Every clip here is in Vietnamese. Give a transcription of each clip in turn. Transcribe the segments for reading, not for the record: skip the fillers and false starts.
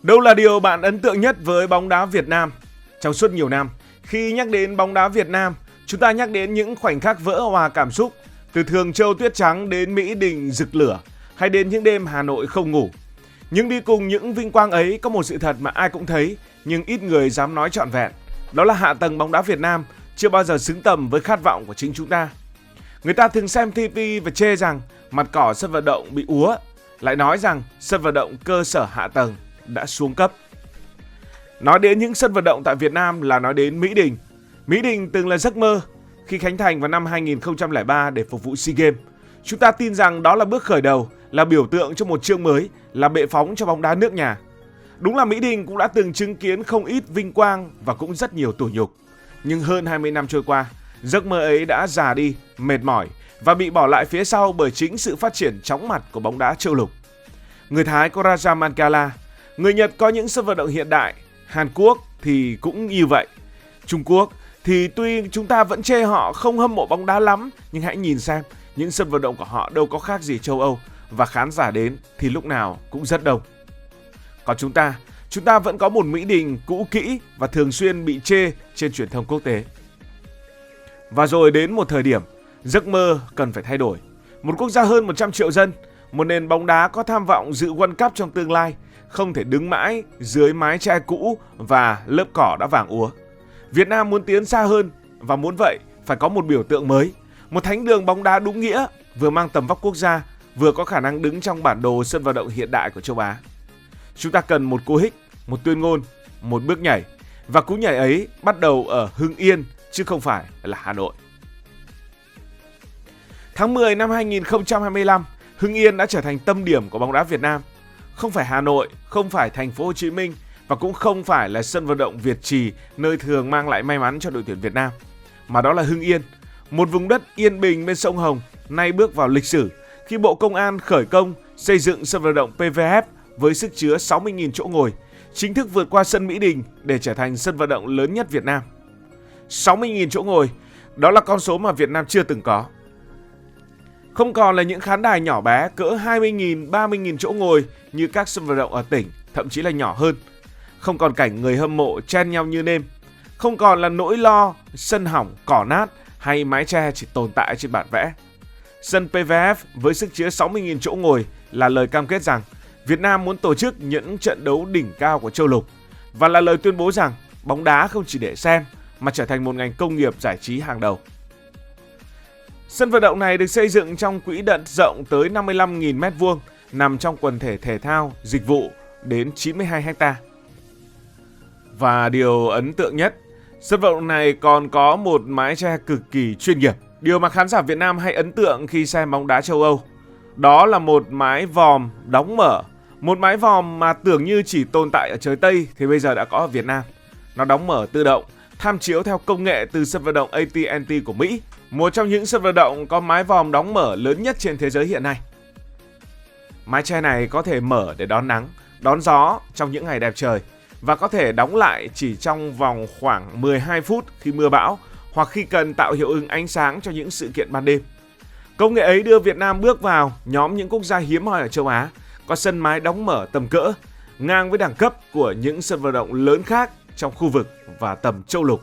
Đâu là điều bạn ấn tượng nhất với bóng đá Việt Nam? Trong suốt nhiều năm, khi nhắc đến bóng đá Việt Nam, chúng ta nhắc đến những khoảnh khắc vỡ hòa cảm xúc, từ Thường Châu tuyết trắng đến Mỹ Đình rực lửa, hay đến những đêm Hà Nội không ngủ. Nhưng đi cùng những vinh quang ấy có một sự thật mà ai cũng thấy, nhưng ít người dám nói trọn vẹn. Đó là hạ tầng bóng đá Việt Nam chưa bao giờ xứng tầm với khát vọng của chính chúng ta. Người ta thường xem TV và chê rằng mặt cỏ sân vận động bị úa, lại nói rằng sân vận động cơ sở hạ tầng đã xuống cấp. Nói đến những sân vận động tại Việt Nam là nói đến Mỹ Đình. Mỹ Đình từng là giấc mơ. Khi khánh thành vào năm 2003 để phục vụ SEA Games, chúng ta tin rằng đó là bước khởi đầu, là biểu tượng cho một chương mới, là bệ phóng cho bóng đá nước nhà. Đúng là Mỹ Đình cũng đã từng chứng kiến không ít vinh quang và cũng rất nhiều tủi nhục. Nhưng hơn 20 năm trôi qua, giấc mơ ấy đã già đi, mệt mỏi và bị bỏ lại phía sau bởi chính sự phát triển chóng mặt của bóng đá châu lục. Người Thái có Raja Mancala, người Nhật có những sân vận động hiện đại, Hàn Quốc thì cũng như vậy. Trung Quốc thì tuy chúng ta vẫn chê họ không hâm mộ bóng đá lắm, nhưng hãy nhìn xem, những sân vận động của họ đâu có khác gì châu Âu, và khán giả đến thì lúc nào cũng rất đông. Còn chúng ta vẫn có một Mỹ Đình cũ kỹ và thường xuyên bị chê trên truyền thông quốc tế. Và rồi đến một thời điểm, giấc mơ cần phải thay đổi. Một quốc gia hơn 100 triệu dân, một nền bóng đá có tham vọng dự World Cup trong tương lai, không thể đứng mãi dưới mái che cũ và lớp cỏ đã vàng úa. Việt Nam muốn tiến xa hơn, và muốn vậy phải có một biểu tượng mới, một thánh đường bóng đá đúng nghĩa, vừa mang tầm vóc quốc gia, vừa có khả năng đứng trong bản đồ sân vận động hiện đại của châu Á. Chúng ta cần một cú hích, một tuyên ngôn, một bước nhảy, và cú nhảy ấy bắt đầu ở Hưng Yên chứ không phải là Hà Nội. Tháng 10 năm 2025, Hưng Yên đã trở thành tâm điểm của bóng đá Việt Nam. Không phải Hà Nội, không phải thành phố Hồ Chí Minh và cũng không phải là sân vận động Việt Trì, nơi thường mang lại may mắn cho đội tuyển Việt Nam, mà đó là Hưng Yên, một vùng đất yên bình bên sông Hồng, nay bước vào lịch sử khi Bộ Công an khởi công xây dựng sân vận động PVF với sức chứa 60.000 chỗ ngồi, chính thức vượt qua sân Mỹ Đình để trở thành sân vận động lớn nhất Việt Nam. 60.000 chỗ ngồi, đó là con số mà Việt Nam chưa từng có. Không còn là những khán đài nhỏ bé cỡ 20.000, 30.000 chỗ ngồi như các sân vận động ở tỉnh, thậm chí là nhỏ hơn. Không còn cảnh người hâm mộ chen nhau như nêm. Không còn là nỗi lo sân hỏng, cỏ nát hay mái che chỉ tồn tại trên bản vẽ. Sân PVF với sức chứa 60.000 chỗ ngồi là lời cam kết rằng Việt Nam muốn tổ chức những trận đấu đỉnh cao của châu lục, và là lời tuyên bố rằng bóng đá không chỉ để xem mà trở thành một ngành công nghiệp giải trí hàng đầu. Sân vận động này được xây dựng trong quỹ đất rộng tới 55.000 m2, nằm trong quần thể thể thao, dịch vụ đến 92 ha. Và điều ấn tượng nhất, sân vận động này còn có một mái che cực kỳ chuyên nghiệp. Điều mà khán giả Việt Nam hay ấn tượng khi xem bóng đá châu Âu, đó là một mái vòm đóng mở. Một mái vòm mà tưởng như chỉ tồn tại ở trời Tây thì bây giờ đã có ở Việt Nam. Nó đóng mở tự động, tham chiếu theo công nghệ từ sân vận động AT&T của Mỹ, một trong những sân vận động có mái vòm đóng mở lớn nhất trên thế giới hiện nay. Mái che này có thể mở để đón nắng, đón gió trong những ngày đẹp trời, và có thể đóng lại chỉ trong vòng khoảng 12 phút khi mưa bão, hoặc khi cần tạo hiệu ứng ánh sáng cho những sự kiện ban đêm. Công nghệ ấy đưa Việt Nam bước vào nhóm những quốc gia hiếm hoi ở châu Á có sân mái đóng mở tầm cỡ, ngang với đẳng cấp của những sân vận động lớn khác trong khu vực và tầm châu lục.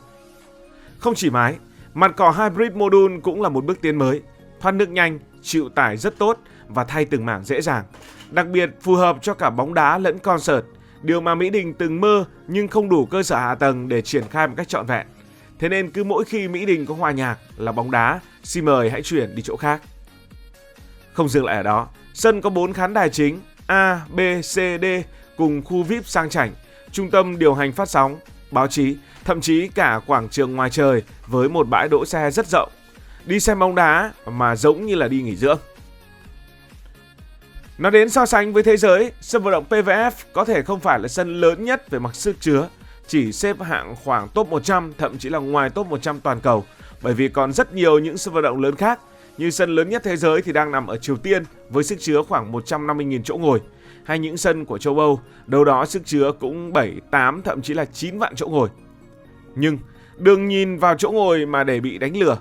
Không chỉ mái, mặt cỏ hybrid module cũng là một bước tiến mới, thoát nước nhanh, chịu tải rất tốt và thay từng mảng dễ dàng, đặc biệt phù hợp cho cả bóng đá lẫn concert, điều mà Mỹ Đình từng mơ nhưng không đủ cơ sở hạ tầng để triển khai một cách trọn vẹn. Thế nên cứ mỗi khi Mỹ Đình có hòa nhạc là bóng đá, xin mời hãy chuyển đi chỗ khác. Không dừng lại ở đó, sân có 4 khán đài chính A, B, C, D cùng khu VIP sang chảnh, trung tâm điều hành phát sóng, báo chí, thậm chí cả quảng trường ngoài trời với một bãi đỗ xe rất rộng. Đi xem bóng đá mà giống như là đi nghỉ dưỡng. Nói đến so sánh với thế giới, sân vận động PVF có thể không phải là sân lớn nhất về mặt sức chứa, chỉ xếp hạng khoảng top 100, thậm chí là ngoài top 100 toàn cầu, bởi vì còn rất nhiều những sân vận động lớn khác, như sân lớn nhất thế giới thì đang nằm ở Triều Tiên với sức chứa khoảng 150.000 chỗ ngồi, hay những sân của châu Âu, đâu đó sức chứa cũng 7, 8, thậm chí là 9 vạn chỗ ngồi. Nhưng đừng nhìn vào chỗ ngồi mà để bị đánh lừa.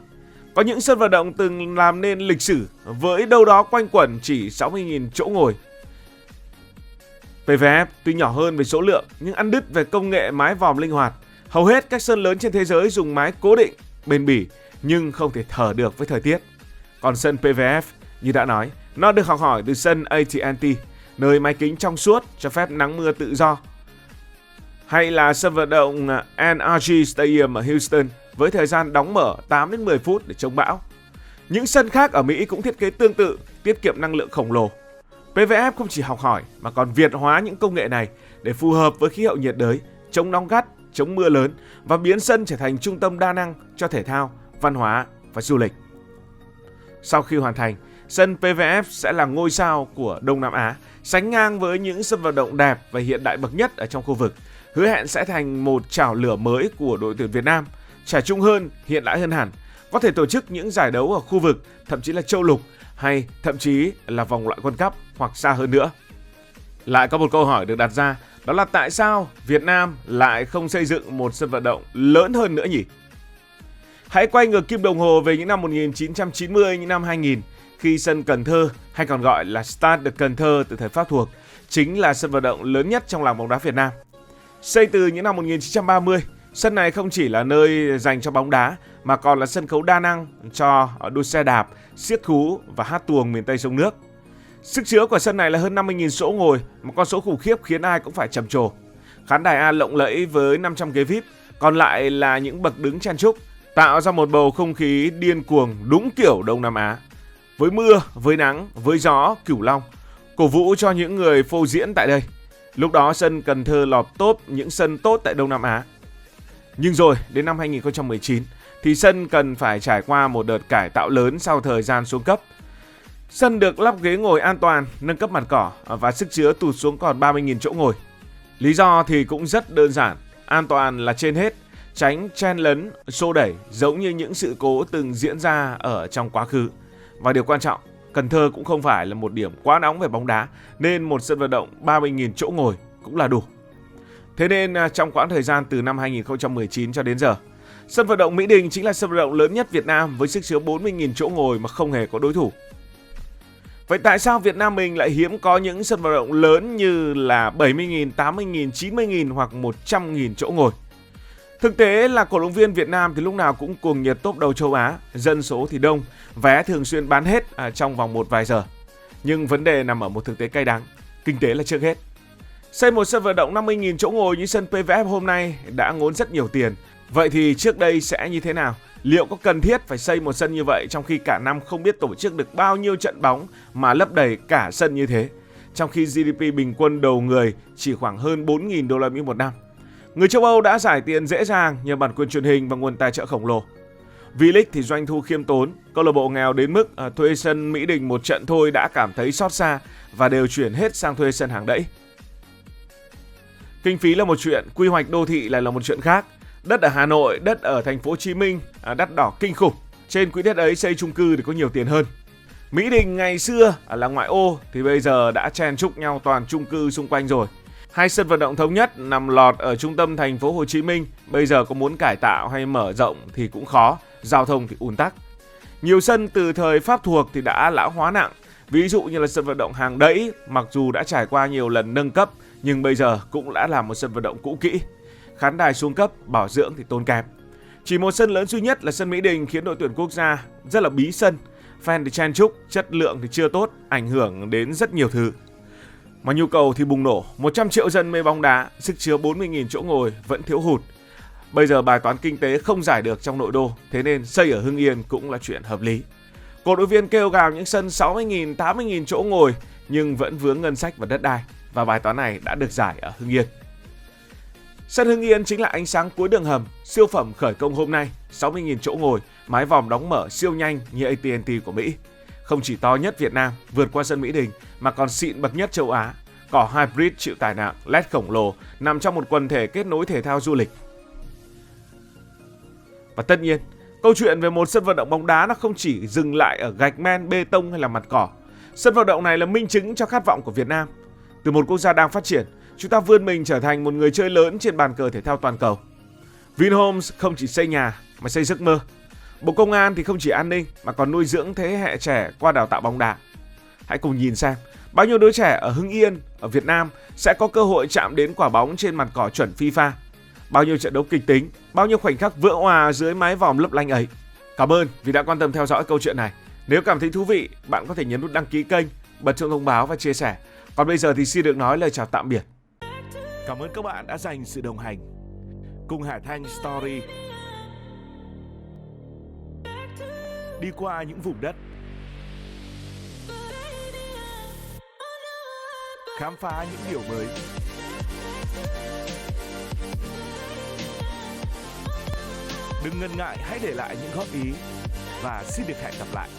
Có những sân vận động từng làm nên lịch sử với đâu đó quanh quẩn chỉ 60.000 chỗ ngồi. PVF tuy nhỏ hơn về số lượng nhưng ăn đứt về công nghệ mái vòm linh hoạt. Hầu hết các sân lớn trên thế giới dùng mái cố định, bền bỉ nhưng không thể thở được với thời tiết. Còn sân PVF, như đã nói, nó được học hỏi từ sân AT&T, nơi mái kính trong suốt cho phép nắng mưa tự do. Hay là sân vận động NRG Stadium ở Houston với thời gian đóng mở 8 đến 10 phút để chống bão. Những sân khác ở Mỹ cũng thiết kế tương tự, tiết kiệm năng lượng khổng lồ. PVF không chỉ học hỏi mà còn Việt hóa những công nghệ này để phù hợp với khí hậu nhiệt đới, chống nóng gắt, chống mưa lớn và biến sân trở thành trung tâm đa năng cho thể thao, văn hóa và du lịch. Sau khi hoàn thành, sân PVF sẽ là ngôi sao của Đông Nam Á, sánh ngang với những sân vận động đẹp và hiện đại bậc nhất ở trong khu vực, hứa hẹn sẽ thành một chảo lửa mới của đội tuyển Việt Nam, trẻ trung hơn, hiện đại hơn hẳn, có thể tổ chức những giải đấu ở khu vực, thậm chí là châu lục hay thậm chí là vòng loại World Cup hoặc xa hơn nữa. Lại có một câu hỏi được đặt ra, đó là tại sao Việt Nam lại không xây dựng một sân vận động lớn hơn nữa nhỉ? Hãy quay ngược kim đồng hồ về những năm 1990, những năm 2000, khi sân Cần Thơ, hay còn gọi là Stade de Cần Thơ từ thời Pháp thuộc, chính là sân vận động lớn nhất trong làng bóng đá Việt Nam. Xây từ những năm 1930, sân này không chỉ là nơi dành cho bóng đá mà còn là sân khấu đa năng cho đua xe đạp, xiếc thú và hát tuồng miền Tây sông nước. Sức chứa của sân này là hơn 50.000 chỗ ngồi, một con số khủng khiếp khiến ai cũng phải trầm trồ. Khán đài A lộng lẫy với 500 ghế VIP, còn lại là những bậc đứng chen chúc, tạo ra một bầu không khí điên cuồng đúng kiểu Đông Nam Á. Với mưa, với nắng, với gió, Cửu Long, cổ vũ cho những người phô diễn tại đây. Lúc đó sân Cần Thơ lọt top những sân tốt tại Đông Nam Á. Nhưng rồi, đến năm 2019, thì sân cần phải trải qua một đợt cải tạo lớn sau thời gian xuống cấp. Sân được lắp ghế ngồi an toàn, nâng cấp mặt cỏ và sức chứa tụt xuống còn 30.000 chỗ ngồi. Lý do thì cũng rất đơn giản, an toàn là trên hết, tránh chen lấn, xô đẩy giống như những sự cố từng diễn ra ở trong quá khứ. Và điều quan trọng, Cần Thơ cũng không phải là một điểm quá nóng về bóng đá, nên một sân vận động 30.000 chỗ ngồi cũng là đủ. Thế nên trong quãng thời gian từ năm 2019 cho đến giờ, sân vận động Mỹ Đình chính là sân vận động lớn nhất Việt Nam với sức chứa 40.000 chỗ ngồi mà không hề có đối thủ. Vậy tại sao Việt Nam mình lại hiếm có những sân vận động lớn như là 70.000, 80.000, 90.000 hoặc 100.000 chỗ ngồi? Thực tế là cổ động viên Việt Nam thì lúc nào cũng cuồng nhiệt top đầu châu Á, dân số thì đông, vé thường xuyên bán hết trong vòng một vài giờ. Nhưng vấn đề nằm ở một thực tế cay đắng, kinh tế là trước hết. Xây một sân vận động 50.000 chỗ ngồi như sân PVF hôm nay đã ngốn rất nhiều tiền. Vậy thì trước đây sẽ như thế nào? Liệu có cần thiết phải xây một sân như vậy trong khi cả năm không biết tổ chức được bao nhiêu trận bóng mà lấp đầy cả sân như thế? Trong khi GDP bình quân đầu người chỉ khoảng hơn 4.000 đô la Mỹ một năm. Người châu Âu đã giải tiền dễ dàng nhờ bản quyền truyền hình và nguồn tài trợ khổng lồ. V-League thì doanh thu khiêm tốn, câu lạc bộ nghèo đến mức thuê sân Mỹ Đình một trận thôi đã cảm thấy xót xa và đều chuyển hết sang thuê sân hàng đẫy. Kinh phí là một chuyện, quy hoạch đô thị lại là một chuyện khác. Đất ở Hà Nội, đất ở thành phố Hồ Chí Minh đắt đỏ kinh khủng. Trên quỹ đất ấy xây chung cư thì có nhiều tiền hơn. Mỹ Đình ngày xưa là ngoại ô thì bây giờ đã chen chúc nhau toàn chung cư xung quanh rồi. Hai sân vận động thống nhất nằm lọt ở trung tâm thành phố Hồ Chí Minh, bây giờ có muốn cải tạo hay mở rộng thì cũng khó, giao thông thì ùn tắc. Nhiều sân từ thời Pháp thuộc thì đã lão hóa nặng, ví dụ như là sân vận động Hàng Đẫy, mặc dù đã trải qua nhiều lần nâng cấp nhưng bây giờ cũng đã là một sân vận động cũ kỹ. Khán đài xuống cấp, bảo dưỡng thì tốn kém. Chỉ một sân lớn duy nhất là sân Mỹ Đình khiến đội tuyển quốc gia rất là bí sân. Fan thì chen chúc, chất lượng thì chưa tốt, ảnh hưởng đến rất nhiều thứ. Mà nhu cầu thì bùng nổ, 100 triệu dân mê bóng đá, sức chứa 40.000 chỗ ngồi vẫn thiếu hụt. Bây giờ bài toán kinh tế không giải được trong nội đô, thế nên xây ở Hưng Yên cũng là chuyện hợp lý. Cổ động viên kêu gào những sân 60.000, 80.000 chỗ ngồi nhưng vẫn vướng ngân sách và đất đai, và bài toán này đã được giải ở Hưng Yên. Sân Hưng Yên chính là ánh sáng cuối đường hầm, siêu phẩm khởi công hôm nay, 60.000 chỗ ngồi, mái vòm đóng mở siêu nhanh như AT&T của Mỹ. Không chỉ to nhất Việt Nam, vượt qua sân Mỹ Đình mà còn xịn bậc nhất châu Á. Cỏ hybrid chịu tải nặng, LED khổng lồ, nằm trong một quần thể kết nối thể thao du lịch. Và tất nhiên, câu chuyện về một sân vận động bóng đá nó không chỉ dừng lại ở gạch men, bê tông hay là mặt cỏ. Sân vận động này là minh chứng cho khát vọng của Việt Nam. Từ một quốc gia đang phát triển, chúng ta vươn mình trở thành một người chơi lớn trên bàn cờ thể thao toàn cầu. Vinhomes không chỉ xây nhà mà xây giấc mơ. Bộ Công an thì không chỉ an ninh mà còn nuôi dưỡng thế hệ trẻ qua đào tạo bóng đá. Hãy cùng nhìn xem Bao nhiêu đứa trẻ ở Hưng Yên, ở Việt Nam sẽ có cơ hội chạm đến quả bóng trên mặt cỏ chuẩn FIFA? Bao nhiêu trận đấu kịch tính, bao nhiêu khoảnh khắc vỡ òa dưới mái vòm lấp lánh ấy? Cảm ơn vì đã quan tâm theo dõi câu chuyện này. Nếu cảm thấy thú vị, bạn có thể nhấn nút đăng ký kênh, bật chuông thông báo và chia sẻ. Còn bây giờ thì xin được nói lời chào tạm biệt. Cảm ơn các bạn đã dành sự đồng hành cùng Hải Thanh Story. Đi qua những vùng đất, khám phá những điều mới. Đừng ngần ngại, hãy để lại những góp ý và xin được hẹn gặp lại.